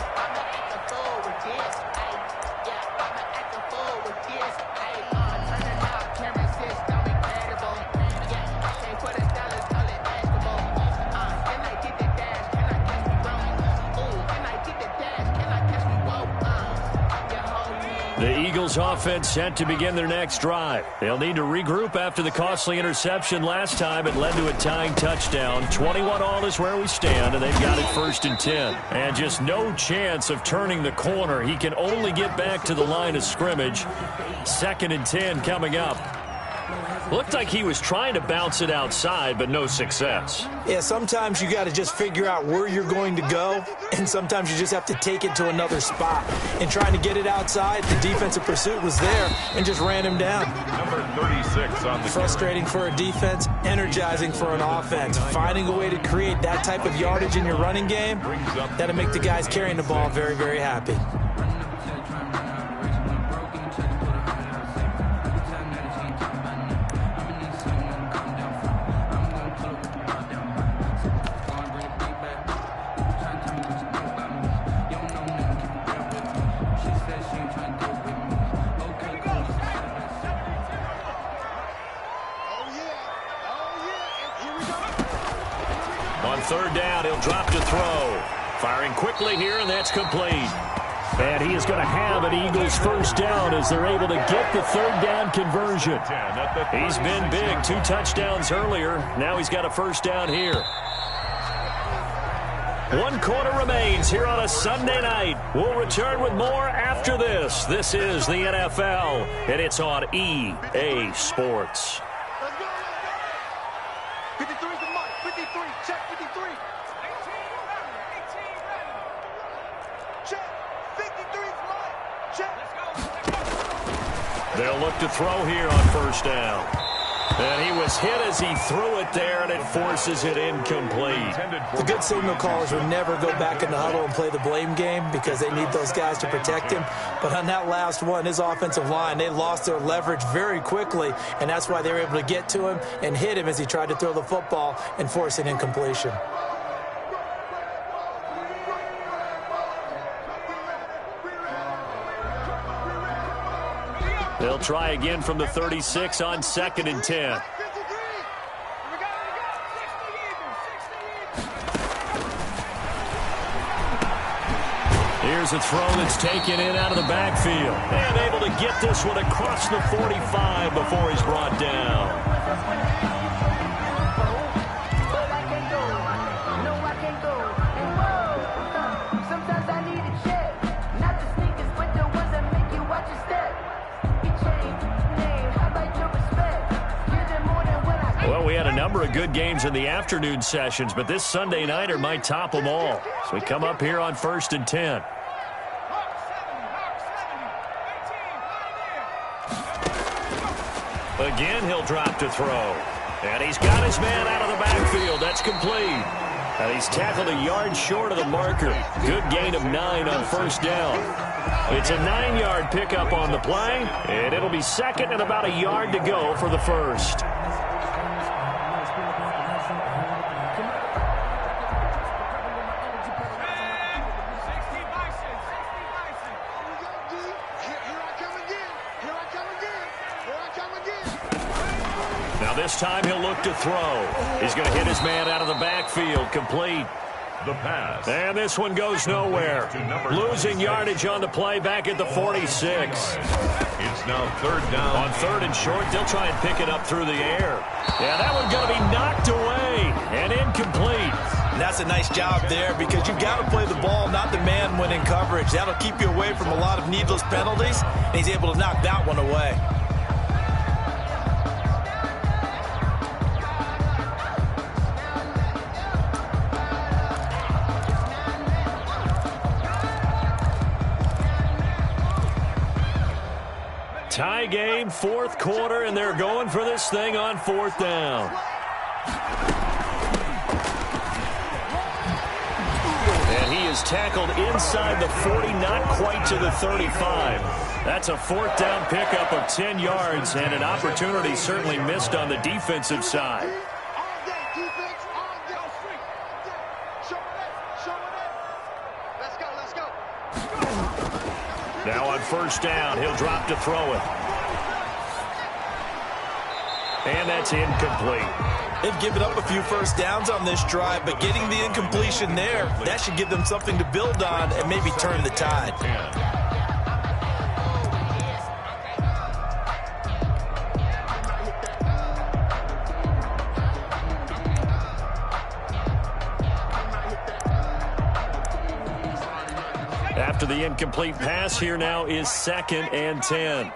The Eagles offense set to begin their next drive. They'll need to regroup after the costly interception last time. It led to a tying touchdown. 21 all is where we stand, and they've got it 1st and 10. And just no chance of turning the corner. He can only get back to the line of scrimmage. 2nd and 10 coming up. Looked like he was trying to bounce it outside, but no success. Yeah, sometimes you got to just figure out where you're going to go, and sometimes you just have to take it to another spot. And trying to get it outside, the defensive pursuit was there and just ran him down. Number 36 on the Frustrating for a defense, energizing for an offense. Finding a way to create that type of yardage in your running game, that'll make the guys carrying the ball very, very happy. On 3rd down, he'll drop to throw. Firing quickly here, and that's complete. And he is going to have an Eagles first down as they're able to get the third down conversion. He's been big. 2 touchdowns earlier. Now he's got a first down here. 1 quarter remains here on a Sunday night. We'll return with more after this. This is the NFL, and it's on EA Sports. 53 is the mark. 53. Check 53. 18 check. 53 is mine. Check. They'll look to throw here on first down. And he was hit as he threw it there, and it forces it incomplete. The good signal callers would never go back in the huddle and play the blame game because they need those guys to protect him. But on that last one, his offensive line, they lost their leverage very quickly, and that's why they were able to get to him and hit him as he tried to throw the football and force an incompletion. They'll try again from the 36 on 2nd and 10. Here's a throw that's taken in out of the backfield. And able to get this one across the 45 before he's brought down. Well, we had a number of good games in the afternoon sessions, but this Sunday nighter might top them all. So we come up here on 1st and 10. Again, he'll drop to throw. And he's got his man out of the backfield. That's complete. And he's tackled a yard short of the marker. Good gain of 9 on first down. It's a 9-yard pickup on the play, and it'll be 2nd and about a yard to go for the first. This time he'll look to throw. He's going to hit his man out of the backfield. Complete. The pass. And this one goes nowhere. Losing yardage on the play back at the 46. It's now 3rd down. On 3rd and short, they'll try and pick it up through the air. Yeah, that one's going to be knocked away and incomplete. And that's a nice job there because you've got to play the ball, not the man when in coverage. That'll keep you away from a lot of needless penalties, and he's able to knock that one away. Tie game, 4th quarter, and they're going for this thing on 4th down. And he is tackled inside the 40, not quite to the 35. That's a 4th down pickup of 10 yards, and an opportunity certainly missed on the defensive side. Now on first down, he'll drop to throw it. And that's incomplete. They've given up a few first downs on this drive, but getting the incompletion there, that should give them something to build on and maybe turn the tide. After the incomplete pass, here now is 2nd and 10.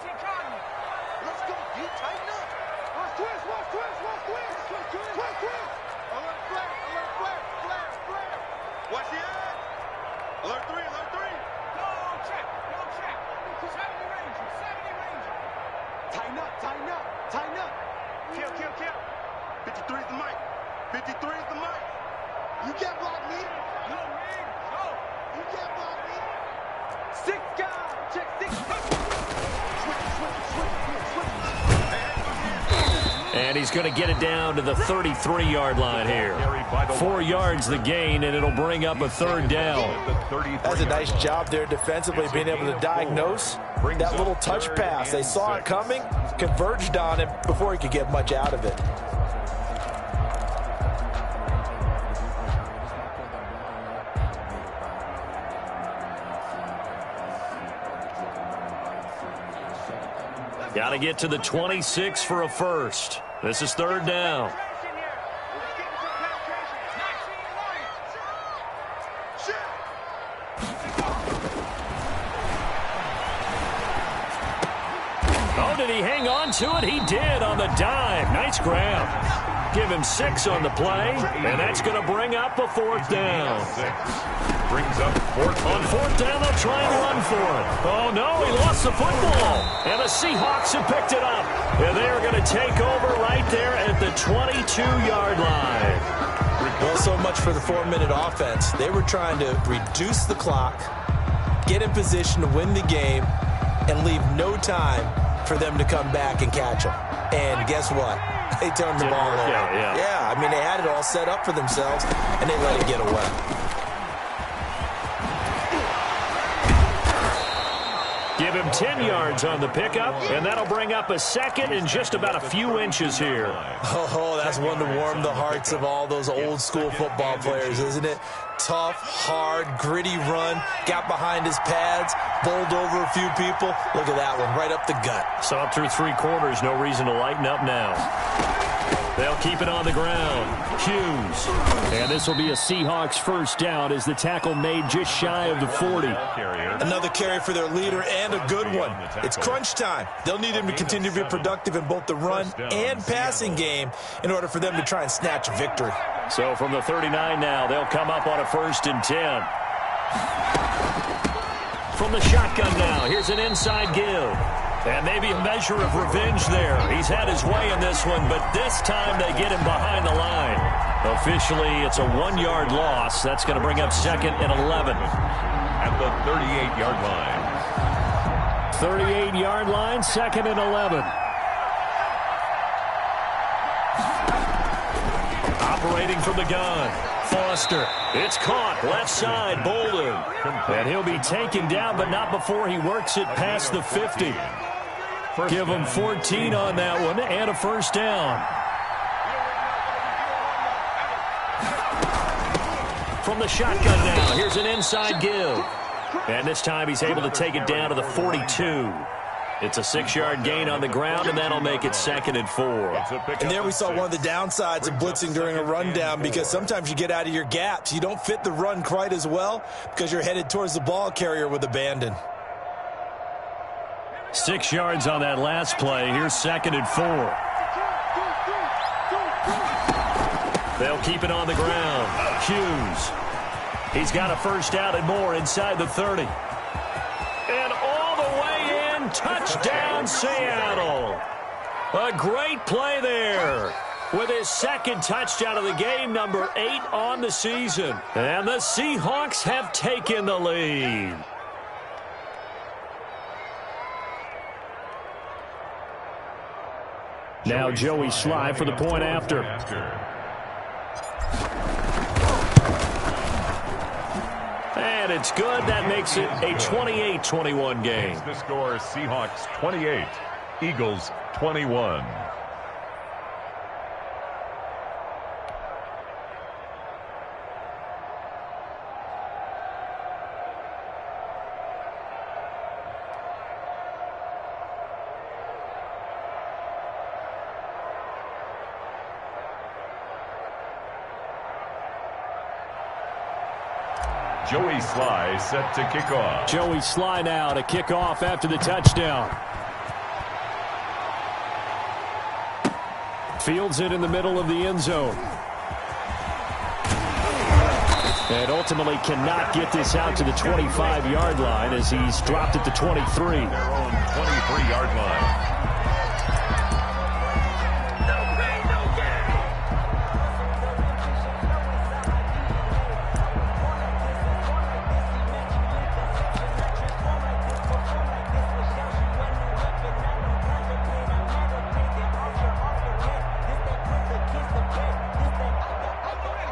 And he's going to get it down to the 33-yard line here. 4 yards the gain, and it'll bring up a 3rd down. That's a nice job there defensively, being able to diagnose that little touch pass. They saw it coming, converged on him before he could get much out of it. Got to get to the 26 for a first. This is third down. Oh, did he hang on to it? He did on the dive. Nice grab. Give him 6 on the play, and that's going to bring up a fourth down. Brings up fourth down. On fourth down, they'll try and run for it. Oh, no, he lost the football. And the Seahawks have picked it up. And they are going to take over right there at the 22-yard line. Well, so much for the 4-minute offense. They were trying to reduce the clock, get in position to win the game, and leave no time for them to come back and catch them. And guess what? They turned the ball over. Yeah, I mean, they had it all set up for themselves, and they let it get away. Give him 10 yards on the pickup, and that'll bring up a second in just about a few inches here. Oh, that's one to warm the hearts of all those old-school football players, isn't it? Tough, hard, gritty run, got behind his pads, bowled over a few people. Look at that one, right up the gut. So up through 3 quarters, no reason to lighten up now. They'll keep it on the ground. Hughes. And this will be a Seahawks first down as the tackle made just shy of the 40. Another carry for their leader and a good one. It's crunch time. They'll need him to continue to be productive in both the run and passing game in order for them to try and snatch a victory. So from the 39 now, they'll come up on a 1st and 10. From the shotgun now, here's an inside give. And maybe a measure of revenge there. He's had his way in this one, but this time they get him behind the line. Officially, it's a 1-yard loss. That's going to bring up 2nd and 11. At the 38-yard line. 38-yard line, 2nd and 11. Operating from the gun. Foster. It's caught. Left side, Bolden. And he'll be taken down, but not before he works it past the 50. Give him 14 on that one and a first down. From the shotgun now, here's an inside give. And this time he's able to take it down to the 42. It's a 6-yard gain on the ground, and that'll make it 2nd and 4. And there we saw one of the downsides of blitzing during a rundown, because sometimes you get out of your gaps. You don't fit the run quite as well because you're headed towards the ball carrier with abandon. 6 yards on that last play. Here's 2nd and 4. They'll keep it on the ground. Hughes. He's got a first down and more inside the 30. And all the way in. Touchdown, Seattle. A great play there. With his 2nd touchdown of the game, number 8 on the season. And the Seahawks have taken the lead. Now Joey Sly for the point after. And it's good. That makes it a 28-21 game. The score is Seahawks 28, Eagles 21. Joey Sly set to kick off. Joey Sly now to kick off after the touchdown. Fields it in the middle of the end zone. And ultimately cannot get this out to the 25-yard line as he's dropped it to 23. Their own 23-yard line.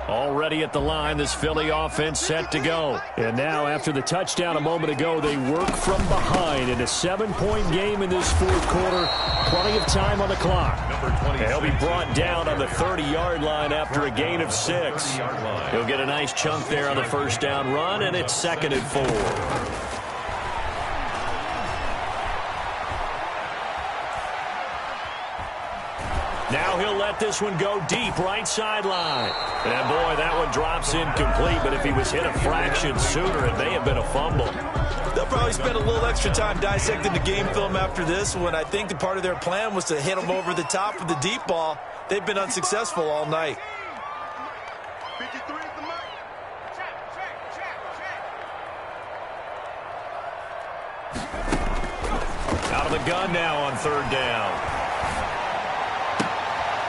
Already at the line, this Philly offense set to go. And now, after the touchdown a moment ago, they work from behind in a 7-point game in this 4th quarter. Plenty of time on the clock. They'll be brought down on the 30-yard line after a gain of 6. He'll get a nice chunk there on the first down run, and it's 2nd and 4. Now he'll let this one go deep right sideline. And, boy, that one drops incomplete, but if he was hit a fraction sooner, it may have been a fumble. They'll probably spend a little extra time dissecting the game film after this one. I think the part of their plan was to hit him over the top of the deep ball. They've been unsuccessful all night. 53 is the mark. Check. Out of the gun now on third down.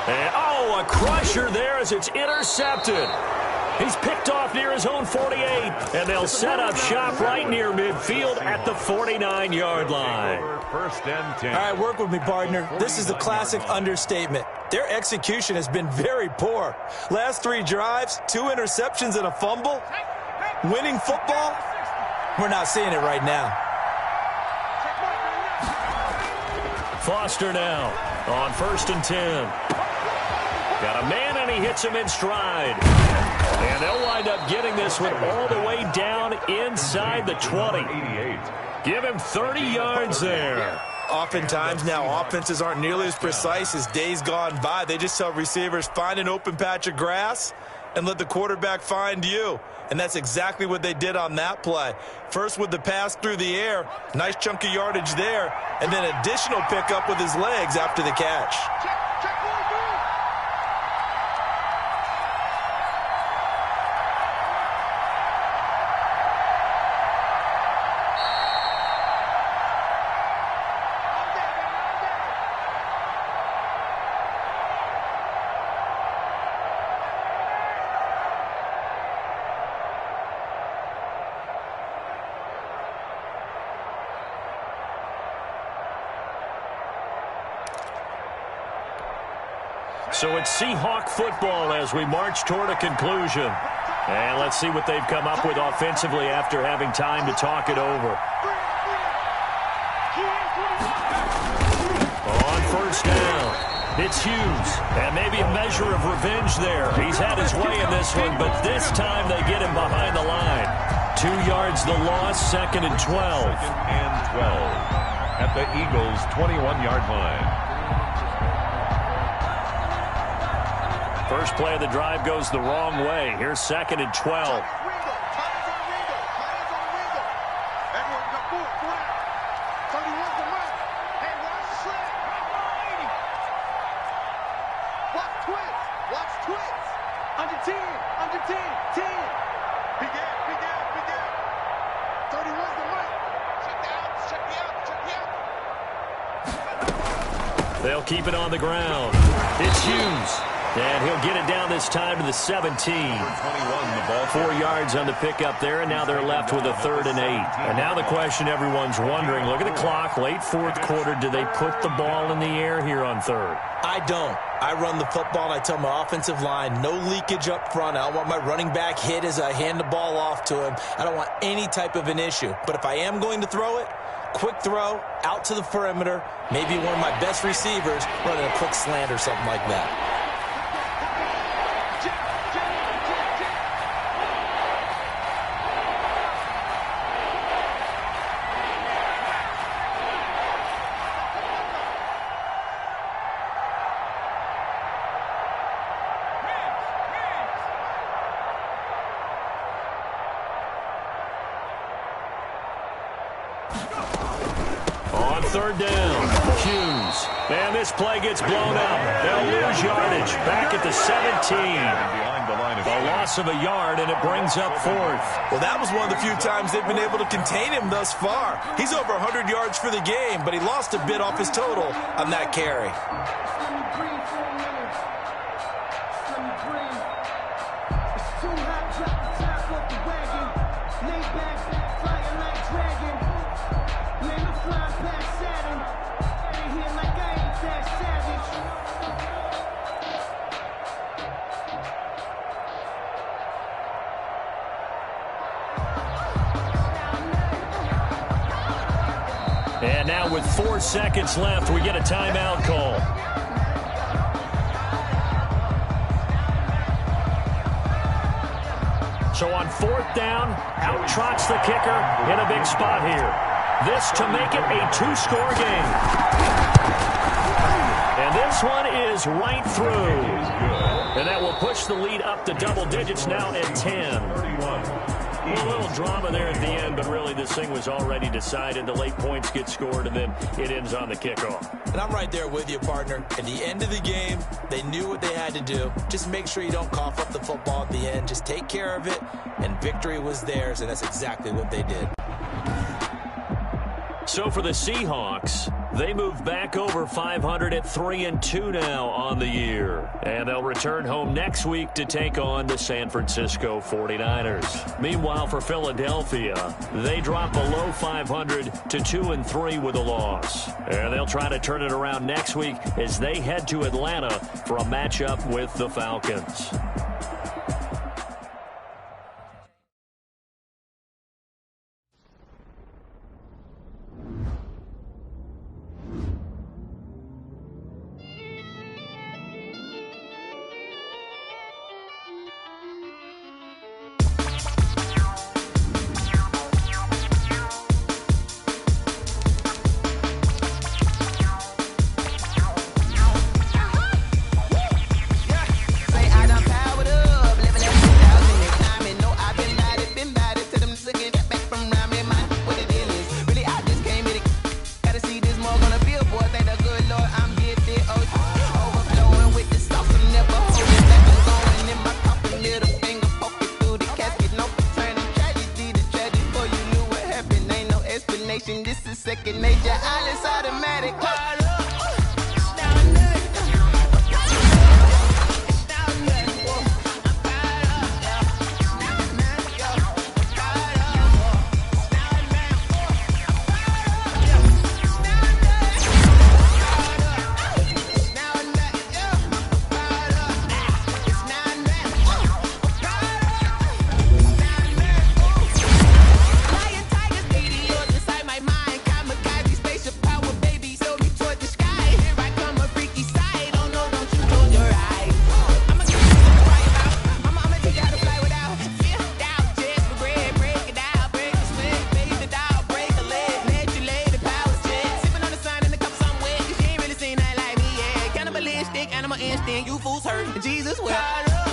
And, oh, a crusher there as it's intercepted. He's picked off near his own 48, and they'll set up shop right near midfield at the 49-yard line. First and 10. All right, work with me, partner. This is the classic understatement. Their execution has been very poor. Last 3 drives, 2 interceptions and a fumble. Winning football? We're not seeing it right now. Foster now on first and 10. Got a man, and he hits him in stride. And they'll wind up getting this one all the way down inside the 20. Give him 30 yards there. Oftentimes now, offenses aren't nearly as precise as days gone by. They just tell receivers, find an open patch of grass and let the quarterback find you. And that's exactly what they did on that play. First with the pass through the air, nice chunk of yardage there, and then additional pickup with his legs after the catch. So it's Seahawk football as we march toward a conclusion. And let's see what they've come up with offensively after having time to talk it over. On first down, it's Hughes. And maybe a measure of revenge there. He's had his way in this one, but this time they get him behind the line. 2 yards the loss, second and 12. Second and 12 at the Eagles' 21-yard line. First play of the drive goes the wrong way. Here's second and 12. Under 10, 10. Big gap. 31's the mic. Check me out. They'll keep it on the ground. It's Hughes. And he'll get it down this time to the 17. 4 yards on the pickup there, and now they're left with a 3rd and 8. And now the question everyone's wondering, look at the clock, late fourth quarter, do they put the ball in the air here on third? I don't. I run the football, and I tell my offensive line, no leakage up front. I don't want my running back hit as I hand the ball off to him. I don't want any type of an issue. But if I am going to throw it, quick throw, out to the perimeter, maybe one of my best receivers running a quick slant or something like that. Third down, Hughes. And this play gets blown up. They'll lose yardage back at the 17. A loss of a yard, and it brings up 4th. Well, that was one of the few times they've been able to contain him thus far. He's over 100 yards for the game, but he lost a bit off his total on that carry. And now with 4 seconds left, we get a timeout call. So on 4th down, out trots the kicker in a big spot here. This to make it a 2-score game. And this this one is right through. And that will push the lead up to double digits now at 10. A little drama there at the end, but really this thing was already decided. The late points get scored, and then it ends on the kickoff. And I'm right there with you, partner. At the end of the game, they knew what they had to do. Just make sure you don't cough up the football at the end. Just take care of it, and victory was theirs, and that's exactly what they did. So for the Seahawks, they move back over 500 at 3-2 now on the year. And they'll return home next week to take on the San Francisco 49ers. Meanwhile, for Philadelphia, they drop below 500 to 2-3 with a loss. And they'll try to turn it around next week as they head to Atlanta for a matchup with the Falcons. This is second nature, all is automatic. Animal instinct, you fools hurt. Jesus, well.